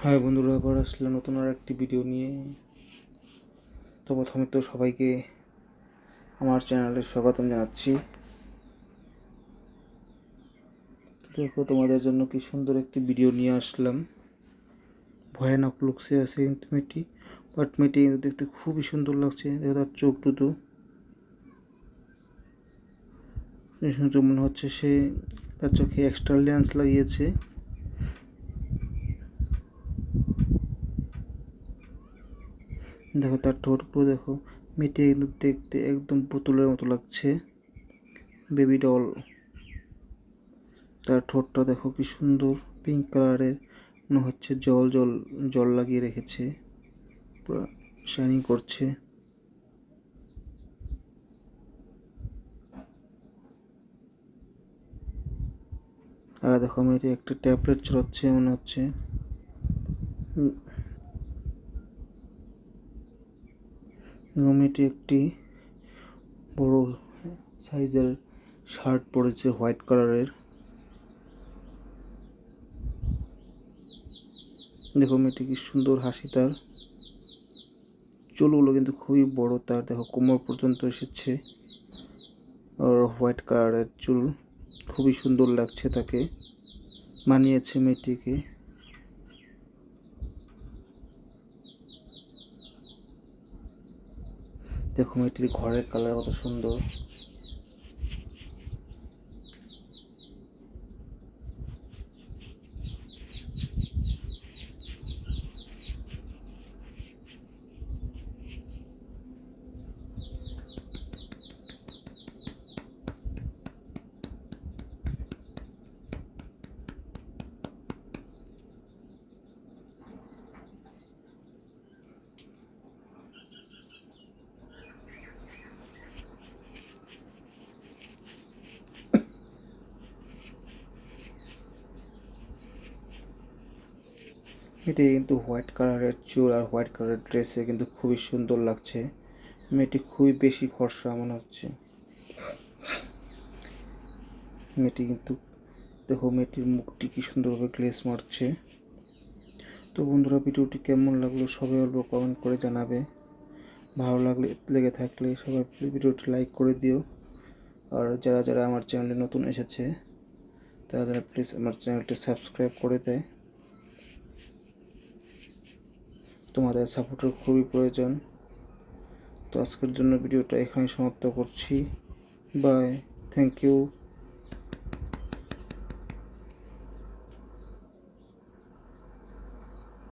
High বন্ধুরা, আবার আসলে নতুন আর একটি ভিডিও নিয়ে। তো প্রথমে তো সবাইকে আমার চ্যানেলে স্বাগতম জানাচ্ছি। দেখো, তোমাদের জন্য কি সুন্দর একটি ভিডিও নিয়ে আসলাম। ভয়ানক লুকসে আছে কিন্তু মেয়েটি, বাট মেয়েটি কিন্তু দেখতে খুবই সুন্দর লাগছে। দেখো তার চোখ দুটো সুন্দর, মনে হচ্ছে সে তার চোখে এক্সট্রা লেন্স লাগিয়েছে। দেখো তার ঠোঁটগুলো দেখো, মেয়েটি কিন্তু দেখতে একদম পুতুলের মতো লাগছে, বেবি ডল। তার ঠোঁটটা দেখো কি সুন্দর, পিঙ্ক কালারের, মনে হচ্ছে জল জল জল লাগিয়ে রেখেছে, পুরো শাইনিং করছে। আর দেখো মেয়েটি একটা ট্যাবলেট চালাচ্ছে মনে হচ্ছে। মেয়েটি একটি বড় সাইজের শার্ট পরেছে হোয়াইট কালারের। দেখো মেয়েটি কি সুন্দর হাসি তার। চুলগুলো কিন্তু খুবই বড় তার, দেখো কোমর পর্যন্ত এসেছে। আর হোয়াইট কালারের চুল, খুবই সুন্দর লাগছে তাকে, মানিয়েছে মেয়েটিকে। দেখো মেয়েটির ঘরের কালার কত সুন্দর। এটি কিন্তু হোয়াইট কালারের চুল আর হোয়াইট কালারের ড্রেসে কিন্তু খুবই সুন্দর লাগছে। মেয়েটি খুবই বেশি ফর্সা মনে হচ্ছে। মেয়েটি কিন্তু দেখো, মেয়েটির মুখটি কি সুন্দরভাবে গ্লেজ মারছে। তো বন্ধুরা, ভিডিওটি কেমন লাগলো সবাই অল্প কমেন্ট করে জানাবে। ভালো লেগে থাকলে সবাই ভিডিওটি লাইক করে দিও। আর যারা যারা আমার চ্যানেলে নতুন এসেছে তারা প্লিজ আমার চ্যানেলটি সাবস্ক্রাইব করে দেয়। তোমাদের সাপোর্টের খুবই প্রয়োজন। তো আজকের জন্য ভিডিওটা এখানেই সমাপ্ত করছি। Bye, thank you.